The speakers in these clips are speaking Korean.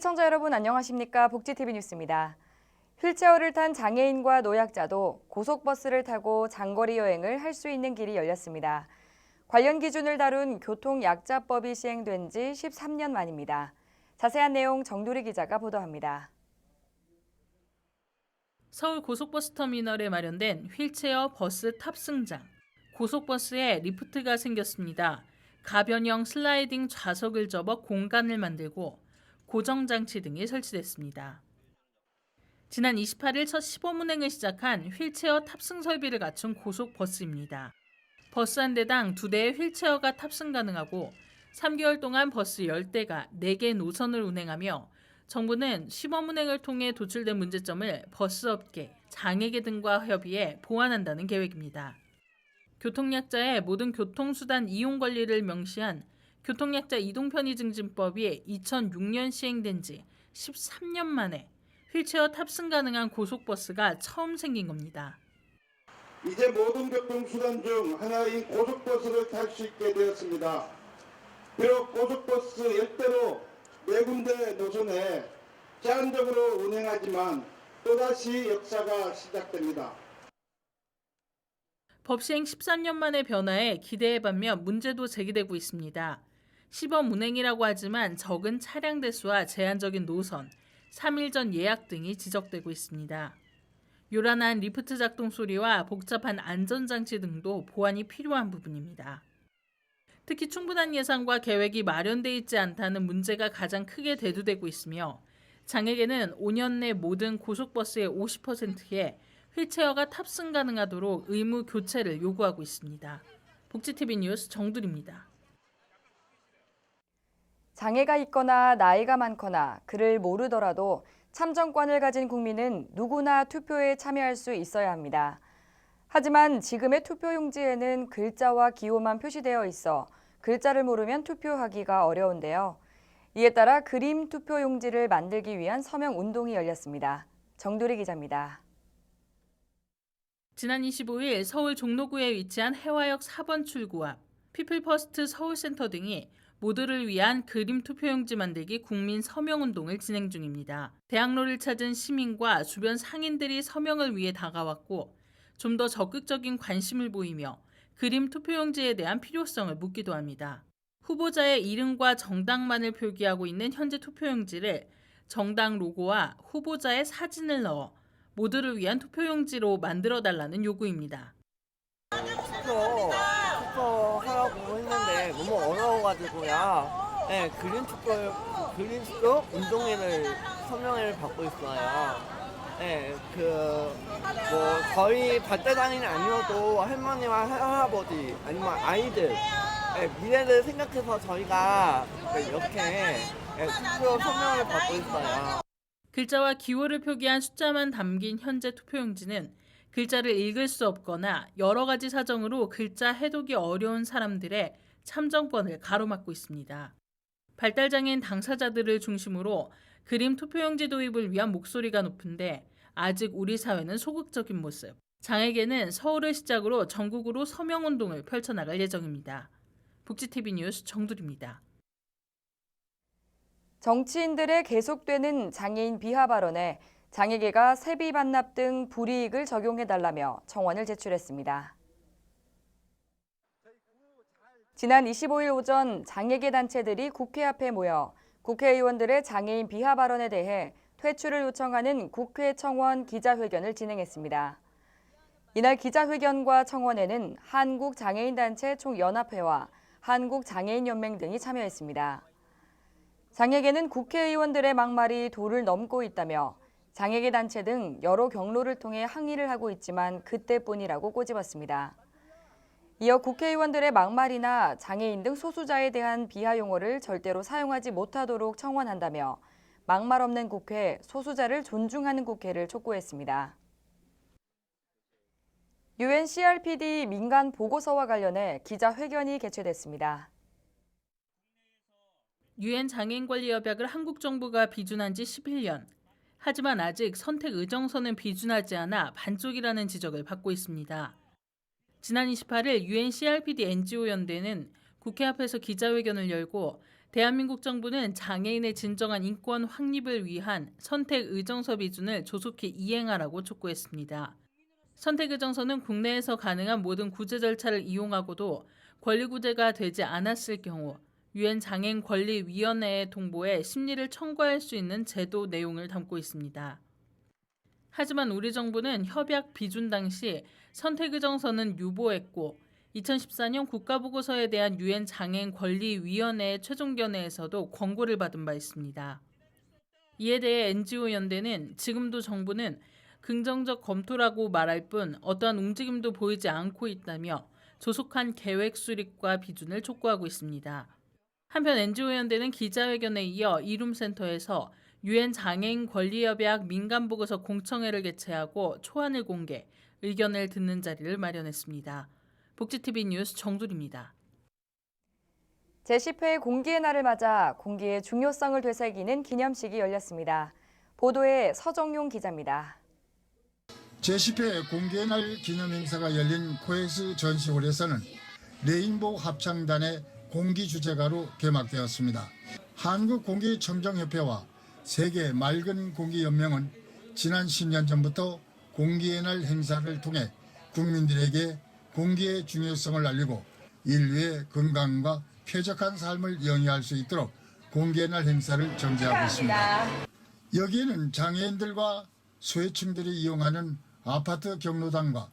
시청자 여러분 안녕하십니까? 복지TV 뉴스입니다. 휠체어를 탄 장애인과 노약자도 고속버스를 타고 장거리 여행을 할 수 있는 길이 열렸습니다. 관련 기준을 다룬 교통약자법이 시행된 지 13년 만입니다. 자세한 내용 정두리 기자가 보도합니다. 서울 고속버스터미널에 마련된 휠체어 버스 탑승장. 고속버스에 리프트가 생겼습니다. 가변형 슬라이딩 좌석을 접어 공간을 만들고 고정장치 등이 설치됐습니다. 지난 28일 첫 시범운행을 시작한 휠체어 탑승 설비를 갖춘 고속버스입니다. 버스 한 대당 2대의 휠체어가 탑승 가능하고 3개월 동안 버스 10대가 4개 노선을 운행하며 정부는 시범운행을 통해 도출된 문제점을 버스업계, 장애계 등과 협의해 보완한다는 계획입니다. 교통약자의 모든 교통수단 이용 권리를 명시한 교통약자 이동편의증진법이 2006년 시행된 지 13년 만에 휠체어 탑승 가능한 고속버스가 처음 생긴 겁니다. 이제 모든 교통수단 중 하나인 고속버스를 탈 수 있게 되었습니다. 비록 고속버스 10대로 4군데 노선에 제한적으로 운행하지만 또다시 역사가 시작됩니다. 법 시행 13년 만의 변화에 기대에 반면 문제도 제기되고 있습니다. 시범 운행이라고 하지만 적은 차량 대수와 제한적인 노선, 3일 전 예약 등이 지적되고 있습니다. 요란한 리프트 작동 소리와 복잡한 안전장치 등도 보완이 필요한 부분입니다. 특히 충분한 예산과 계획이 마련돼 있지 않다는 문제가 가장 크게 대두되고 있으며 장애계는 5년 내 모든 고속버스의 50%에 휠체어가 탑승 가능하도록 의무 교체를 요구하고 있습니다. 복지TV 뉴스 정두리입니다. 장애가 있거나 나이가 많거나 그를 모르더라도 참정권을 가진 국민은 누구나 투표에 참여할 수 있어야 합니다. 하지만 지금의 투표용지에는 글자와 기호만 표시되어 있어 글자를 모르면 투표하기가 어려운데요. 이에 따라 그림 투표용지를 만들기 위한 서명운동이 열렸습니다. 정두리 기자입니다. 지난 25일 서울 종로구에 위치한 해화역 4번 출구 앞 피플퍼스트 서울센터 등이 모두를 위한 그림 투표용지 만들기 국민 서명운동을 진행 중입니다. 대학로를 찾은 시민과 주변 상인들이 서명을 위해 다가왔고 좀 더 적극적인 관심을 보이며 그림 투표용지에 대한 필요성을 묻기도 합니다. 후보자의 이름과 정당만을 표기하고 있는 현재 투표용지를 정당 로고와 후보자의 사진을 넣어 모두를 위한 투표용지로 만들어달라는 요구입니다. 투표하라고 했는데 너무 어려워가지고요. 네, 그린 투표 운동회를 서명회를 받고 있어요. 네, 저희 발달장애인이 아니어도 할머니와 할아버지 아니면 아이들 미래를 생각해서 저희가 이렇게 투표 서명을 받고 있어요. 글자와 기호를 표기한 숫자만 담긴 현재 투표용지는 글자를 읽을 수 없거나 여러 가지 사정으로 글자 해독이 어려운 사람들의 참정권을 가로막고 있습니다. 발달장애인 당사자들을 중심으로 그림 투표용지 도입을 위한 목소리가 높은데 아직 우리 사회는 소극적인 모습. 장애계는 서울을 시작으로 전국으로 서명운동을 펼쳐나갈 예정입니다. 복지TV 뉴스 정두리입니다. 정치인들의 계속되는 장애인 비하 발언에 장애계가 세비 반납 등 불이익을 적용해달라며 청원을 제출했습니다. 지난 25일 오전 장애계 단체들이 국회 앞에 모여 국회의원들의 장애인 비하 발언에 대해 퇴출을 요청하는 국회 청원 기자회견을 진행했습니다. 이날 기자회견과 청원에는 한국장애인단체 총연합회와 한국장애인연맹 등이 참여했습니다. 장애계는 국회의원들의 막말이 도를 넘고 있다며 장애계 단체 등 여러 경로를 통해 항의를 하고 있지만 그때뿐이라고 꼬집었습니다. 이어 국회의원들의 막말이나 장애인 등 소수자에 대한 비하 용어를 절대로 사용하지 못하도록 청원한다며 막말 없는 국회, 소수자를 존중하는 국회를 촉구했습니다. UN CRPD 민간 보고서와 관련해 기자회견이 개최됐습니다. UN 장애인권리협약을 한국 정부가 비준한 지 11년. 하지만 아직 선택 의정서는 비준하지 않아 반쪽이라는 지적을 받고 있습니다. 지난 28일 UN CRPD NGO 연대는 국회 앞에서 기자회견을 열고 대한민국 정부는 장애인의 진정한 인권 확립을 위한 선택의정서 비준을 조속히 이행하라고 촉구했습니다. 선택의정서는 국내에서 가능한 모든 구제 절차를 이용하고도 권리 구제가 되지 않았을 경우 유엔 장애인 권리위원회에 통보해 심리를 청구할 수 있는 제도 내용을 담고 있습니다. 하지만 우리 정부는 협약 비준 당시 선택의정서는 유보했고 2014년 국가보고서에 대한 유엔 장애인 권리위원회의 최종 견해에서도 권고를 받은 바 있습니다. 이에 대해 NGO 연대는 지금도 정부는 긍정적 검토라고 말할 뿐 어떠한 움직임도 보이지 않고 있다며 조속한 계획 수립과 비준을 촉구하고 있습니다. 한편 NGO 연대는 기자회견에 이어 이룸센터에서 유엔 장애인 권리협약 민간보고서 공청회를 개최하고 초안을 공개, 의견을 듣는 자리를 마련했습니다. 복지TV 뉴스 정두리입니다. 제10회 공기의 날을 맞아 공기의 중요성을 되새기는 기념식이 열렸습니다. 보도에 서정용 기자입니다. 제10회 공기의 날 기념 행사가 열린 코엑스 전시홀에서는 레인보우 합창단의 공기 주제가로 개막되었습니다. 한국공기청정협회와 세계 맑은 공기연맹은 지난 10년 전부터 공기의 날 행사를 통해 국민들에게 공기의 중요성을 알리고 인류의 건강과 쾌적한 삶을 영위할 수 있도록 공기의 날 행사를 정제하고 있습니다. 여기에는 장애인들과 소외층들이 이용하는 아파트 경로당과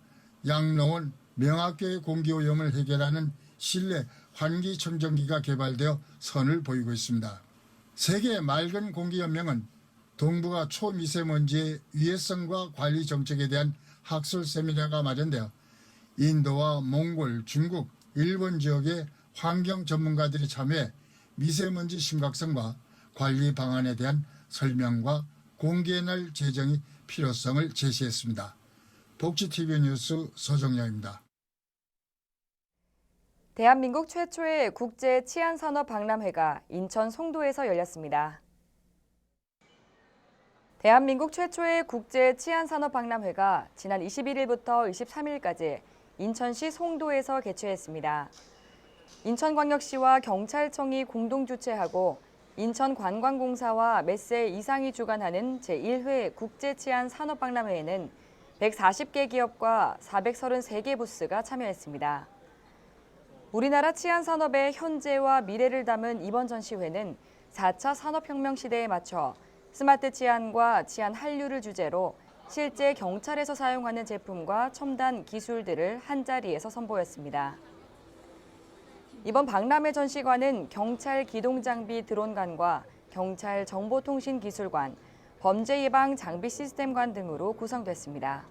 양로원, 명학교의 공기오염을 해결하는 실내 환기청정기가 개발되어 선을 보이고 있습니다. 세계 맑은 공기연맹은 동북아 초미세먼지의 위해성과 관리 정책에 대한 학술 세미나가 마련되어 인도와 몽골, 중국, 일본 지역의 환경 전문가들이 참여해 미세먼지 심각성과 관리 방안에 대한 설명과 공기의 날 제정의 필요성을 제시했습니다. 복지TV 뉴스 서정영입니다. 대한민국 최초의 국제 치안산업 박람회가 인천 송도에서 열렸습니다. 대한민국 최초의 국제 치안산업 박람회가 지난 21일부터 23일까지 인천시 송도에서 개최했습니다. 인천광역시와 경찰청이 공동 주최하고 인천관광공사와 메세 이상이 주관하는 제1회 국제치안산업박람회에는 140개 기업과 433개 부스가 참여했습니다. 우리나라 치안산업의 현재와 미래를 담은 이번 전시회는 4차 산업혁명 시대에 맞춰 스마트 치안과 치안 한류를 주제로 실제 경찰에서 사용하는 제품과 첨단 기술들을 한자리에서 선보였습니다. 이번 박람회 전시관은 경찰 기동장비 드론관과 경찰 정보통신기술관, 범죄예방 장비 시스템관 등으로 구성됐습니다.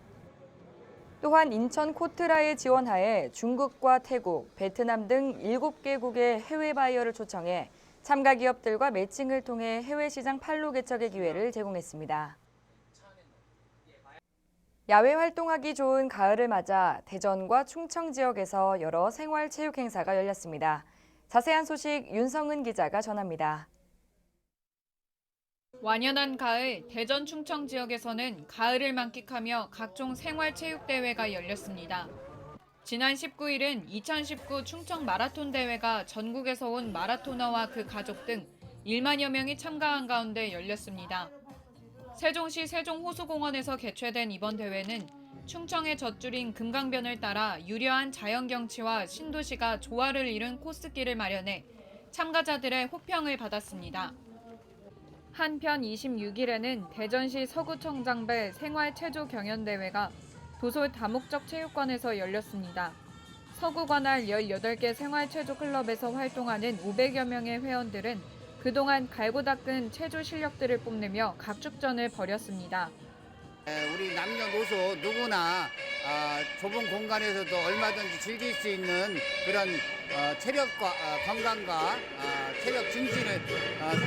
또한 인천 코트라의 지원하에 중국과 태국, 베트남 등 7개국의 해외 바이어를 초청해 참가 기업들과 매칭을 통해 해외 시장 판로 개척의 기회를 제공했습니다. 야외 활동하기 좋은 가을을 맞아 대전과 충청 지역에서 여러 생활체육 행사가 열렸습니다. 자세한 소식 윤성은 기자가 전합니다. 완연한 가을, 대전 충청 지역에서는 가을을 만끽하며 각종 생활체육대회가 열렸습니다. 지난 19일은 2019 충청 마라톤 대회가 전국에서 온 마라토너와 그 가족 등 1만여 명이 참가한 가운데 열렸습니다. 세종시 세종호수공원에서 개최된 이번 대회는 충청의 젖줄인 금강변을 따라 유려한 자연경치와 신도시가 조화를 이룬 코스길을 마련해 참가자들의 호평을 받았습니다. 한편 26일에는 대전시 서구청장배 생활체조경연대회가 도솔 다목적 체육관에서 열렸습니다. 서구 관할 18개 생활체조 클럽에서 활동하는 500여 명의 회원들은 그동안 갈고 닦은 체조 실력들을 뽐내며 각축전을 벌였습니다. 우리 남녀노소 누구나 좁은 공간에서도 얼마든지 즐길 수 있는 그런 체력과 건강과 체력 증진을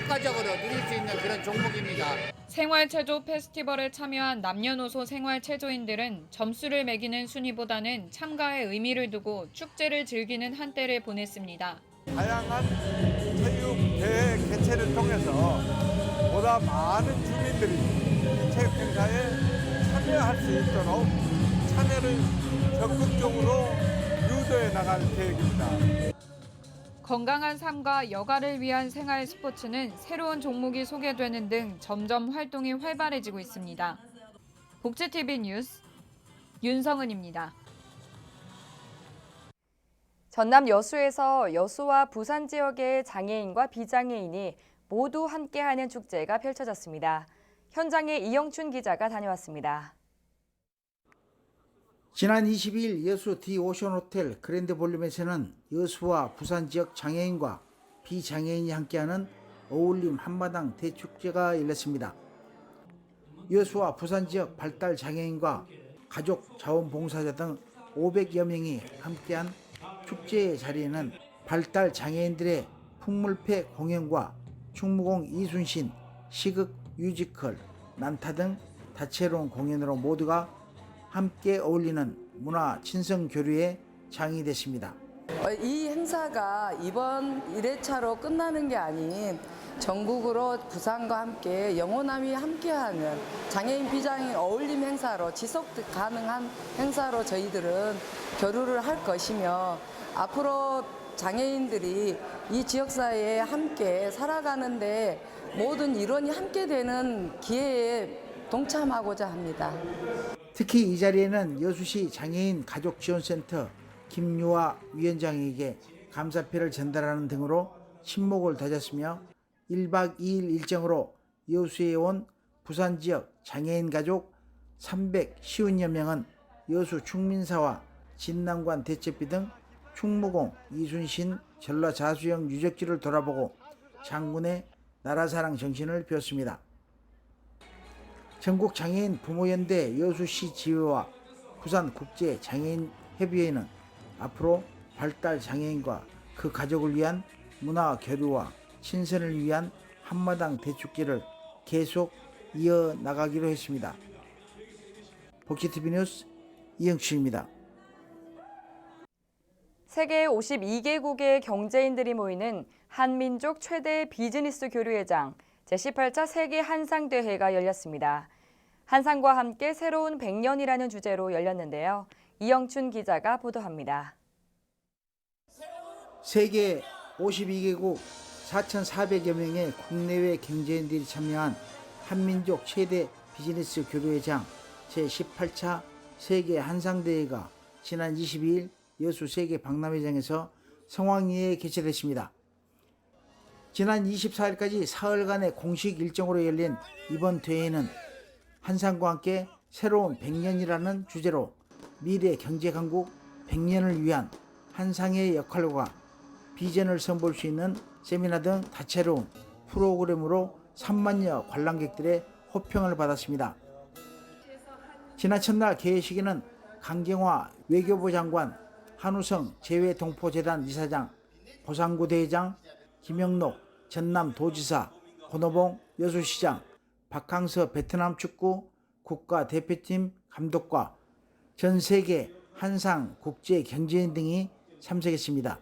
효과적으로 누릴 수 있는 그런 종목입니다. 생활체조 페스티벌에 참여한 남녀노소 생활체조인들은 점수를 매기는 순위보다는 참가의 의미를 두고 축제를 즐기는 한때를 보냈습니다. 다양한 체육 대회 개최를 통해서 보다 많은 주민들이 이 체육 행사에 참여할 수 있도록 참여를 적극적으로 유도해 나갈 계획입니다. 건강한 삶과 여가를 위한 생활 스포츠는 새로운 종목이 소개되는 등 점점 활동이 활발해지고 있습니다. 복지TV 뉴스 윤성은입니다. 전남 여수에서 여수와 부산 지역의 장애인과 비장애인이 모두 함께하는 축제가 펼쳐졌습니다. 현장에 이영춘 기자가 다녀왔습니다. 지난 22일 여수 디오션호텔 그랜드볼륨에서는 여수와 부산 지역 장애인과 비장애인이 함께하는 어울림 한마당 대축제가 열렸습니다. 여수와 부산 지역 발달 장애인과 가족 자원봉사자 등 500여 명이 함께한 축제의 자리에는 발달 장애인들의 풍물패 공연과 충무공 이순신, 시극 뮤지컬, 난타 등 다채로운 공연으로 모두가 함께 어울리는 문화 친선 교류의 장이 됐습니다. 이 행사가 이번 1회차로 끝나는 게 아닌 전국으로 부산과 함께 영호남이 함께하는 장애인 비장애인 어울림 행사로 지속 가능한 행사로 저희들은 교류를 할 것이며 앞으로 장애인들이 이 지역사회에 함께 살아가는데 모든 일원이 함께 되는 기회에 동참하고자 합니다. 특히 이 자리에는 여수시 장애인 가족지원센터 김유아 위원장에게 감사패를 전달하는 등으로 친목을 다졌으며 1박 2일 일정으로 여수에 온 부산 지역 장애인 가족 350여 명은 여수 충민사와 진남관 대첩비 등 충무공, 이순신, 전라자수영 유적지를 돌아보고 장군의 나라사랑 정신을 배웠습니다. 전국장애인 부모연대 여수시 지회와 부산국제장애인협의회는 앞으로 발달 장애인과 그 가족을 위한 문화 교류와 친선을 위한 한마당 대축제를 계속 이어나가기로 했습니다. 복지TV 뉴스 이영춘입니다. 세계 52개국의 경제인들이 모이는 한민족 최대 비즈니스 교류회장 제18차 세계 한상대회가 열렸습니다. 한상과 함께 새로운 100년이라는 주제로 열렸는데요. 이영춘 기자가 보도합니다. 세계 52개국 4,400여 명의 국내외 경제인들이 참여한 한민족 최대 비즈니스 교류회장 제18차 세계 한상대회가 지난 22일 여수 세계 박람회장에서 성황리에 개최됐습니다. 지난 24일까지 사흘간의 공식 일정으로 열린 이번 대회는 한상과 함께 새로운 100년이라는 주제로 미래 경제 강국 100년을 위한 한상의 역할과 비전을 선보일 수 있는 세미나 등 다채로운 프로그램으로 3만여 관람객들의 호평을 받았습니다. 지난 첫날 개회식에는 강경화 외교부 장관, 한우성 재외동포재단 이사장, 보상구 대회장, 김영록 전남도지사, 권오봉 여수시장, 박항서 베트남 축구 국가대표팀 감독과 전 세계 한상 국제 경제인 등이 참석했습니다.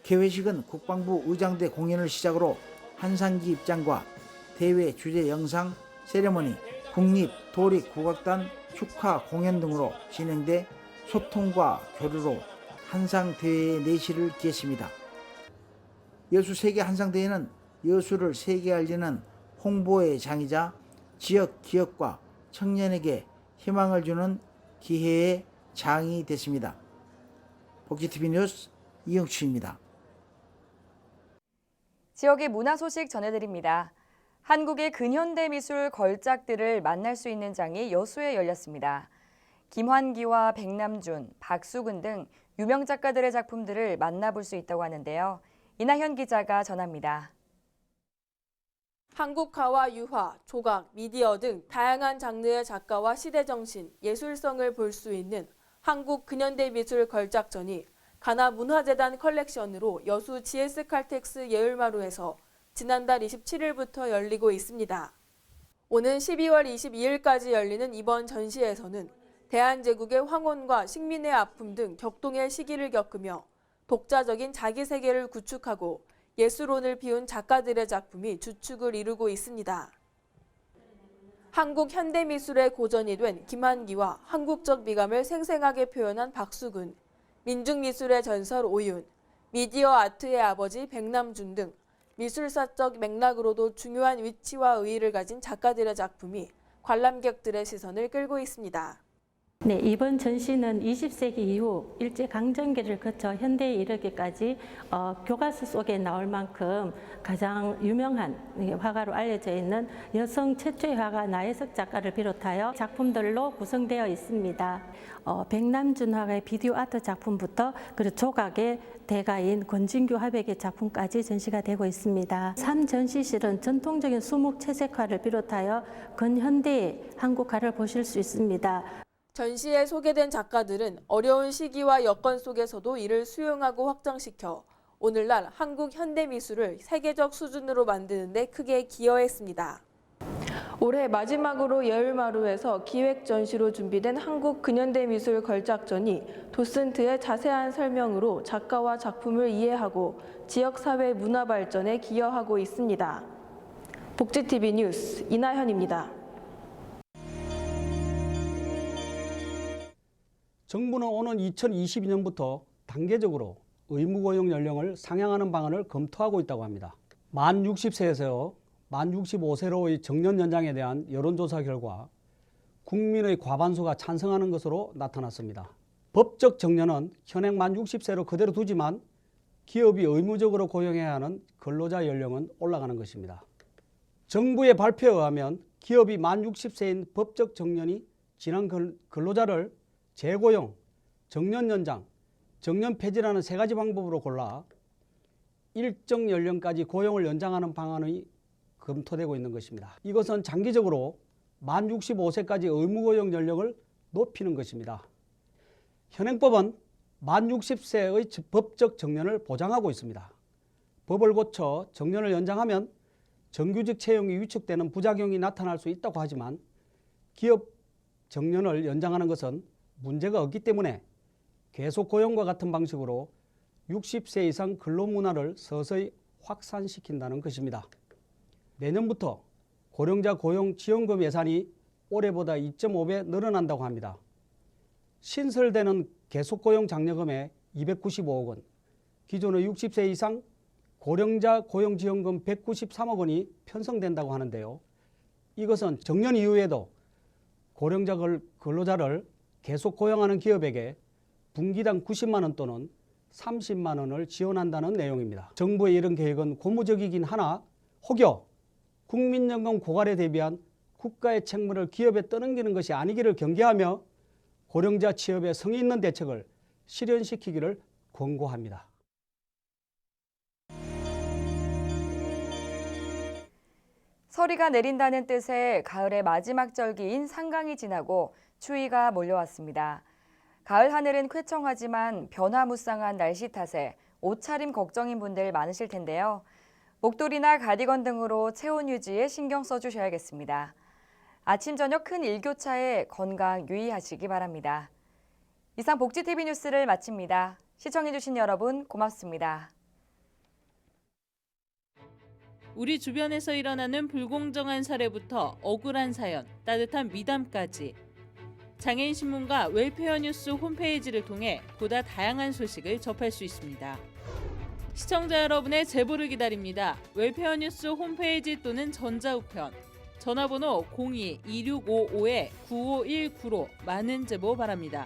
개회식은 국방부 의장대 공연을 시작으로 한상기 입장과 대회 주제 영상 세레머니, 국립도립국악단 축하 공연 등으로 진행돼 소통과 교류로 한상대회의 내실을 기했습니다. 여수 세계 한상대회는 여수를 세계에 알리는 홍보의 장이자 지역 기업과 청년에게 희망을 주는 기회의 장이 됐습니다. 복지TV 뉴스 이영춘입니다. 지역의 문화 소식 전해드립니다. 한국의 근현대 미술 걸작들을 만날 수 있는 장이 여수에 열렸습니다. 김환기와 백남준, 박수근 등 유명 작가들의 작품들을 만나볼 수 있다고 하는데요. 이나현 기자가 전합니다. 한국화와 유화, 조각, 미디어 등 다양한 장르의 작가와 시대정신, 예술성을 볼 수 있는 한국 근현대 미술 걸작전이 가나문화재단 컬렉션으로 여수 GS칼텍스 예울마루에서 지난달 27일부터 열리고 있습니다. 오는 12월 22일까지 열리는 이번 전시에서는 대한제국의 황혼과 식민의 아픔 등 격동의 시기를 겪으며 독자적인 자기 세계를 구축하고 예술혼을 피운 작가들의 작품이 주축을 이루고 있습니다. 한국 현대미술의 고전이 된 김한기와 한국적 미감을 생생하게 표현한 박수근, 민중미술의 전설 오윤, 미디어 아트의 아버지 백남준 등 미술사적 맥락으로도 중요한 위치와 의의를 가진 작가들의 작품이 관람객들의 시선을 끌고 있습니다. 네, 이번 전시는 20세기 이후 일제강점기를 거쳐 현대에 이르기까지 교과서 속에 나올 만큼 가장 유명한 화가로 알려져 있는 여성 최초의 화가 나혜석 작가를 비롯하여 작품들로 구성되어 있습니다. 백남준 화가의 비디오 아트 작품부터 그리고 조각의 대가인 권진규 화백의 작품까지 전시가 되고 있습니다. 3전시실은 전통적인 수묵 채색화를 비롯하여 근현대의 한국화를 보실 수 있습니다. 전시에 소개된 작가들은 어려운 시기와 여건 속에서도 이를 수용하고 확장시켜 오늘날 한국 현대미술을 세계적 수준으로 만드는 데 크게 기여했습니다. 올해 마지막으로 여울마루에서 기획 전시로 준비된 한국 근현대미술 걸작전이 도슨트의 자세한 설명으로 작가와 작품을 이해하고 지역사회 문화 발전에 기여하고 있습니다. 복지TV 뉴스 이나현입니다. 정부는 오는 2022년부터 단계적으로 의무고용 연령을 상향하는 방안을 검토하고 있다고 합니다. 만 60세에서 만 65세로의 정년 연장에 대한 여론조사 결과 국민의 과반수가 찬성하는 것으로 나타났습니다. 법적 정년은 현행 만 60세로 그대로 두지만 기업이 의무적으로 고용해야 하는 근로자 연령은 올라가는 것입니다. 정부의 발표에 의하면 기업이 만 60세인 법적 정년이 지난 근로자를 재고용, 정년 연장, 정년 폐지라는 세 가지 방법으로 골라 일정 연령까지 고용을 연장하는 방안이 검토되고 있는 것입니다. 이것은 장기적으로 만 65세까지 의무고용 연령을 높이는 것입니다. 현행법은 만 60세의 법적 정년을 보장하고 있습니다. 법을 고쳐 정년을 연장하면 정규직 채용이 위축되는 부작용이 나타날 수 있다고 하지만 기업 정년을 연장하는 것은 문제가 없기 때문에 계속 고용과 같은 방식으로 60세 이상 근로 문화를 서서히 확산시킨다는 것입니다. 내년부터 고령자 고용 지원금 예산이 올해보다 2.5배 늘어난다고 합니다. 신설되는 계속 고용 장려금의 295억 원, 기존의 60세 이상 고령자 고용 지원금 193억 원이 편성된다고 하는데요. 이것은 정년 이후에도 고령자 근로자를 계속 고용하는 기업에게 분기당 90만 원 또는 30만 원을 지원한다는 내용입니다. 정부의 이런 계획은 고무적이긴 하나 혹여 국민연금 고갈에 대비한 국가의 책무를 기업에 떠넘기는 것이 아니기를 경계하며 고령자 취업에 성의 있는 대책을 실현시키기를 권고합니다. 서리가 내린다는 뜻의 가을의 마지막 절기인 상강이 지나고 추위가 몰려왔습니다. 가을 하늘은 쾌청하지만 변화무쌍한 날씨 탓에 옷차림 걱정인 분들 많으실 텐데요. 목도리나 가디건 등으로 체온 유지에 신경 써주셔야겠습니다. 아침 저녁 큰 일교차에 건강 유의하시기 바랍니다. 이상 복지TV 뉴스를 마칩니다. 시청해주신 여러분 고맙습니다. 우리 주변에서 일어나는 불공정한 사례부터 억울한 사연, 따뜻한 미담까지 장애인 신문과 웰페어 뉴스 홈페이지를 통해 보다 다양한 소식을 접할 수 있습니다. 시청자 여러분의 제보를 기다립니다. 웰페어 뉴스 홈페이지 또는 전자우편, 전화번호 02-2655-9519로 많은 제보 바랍니다.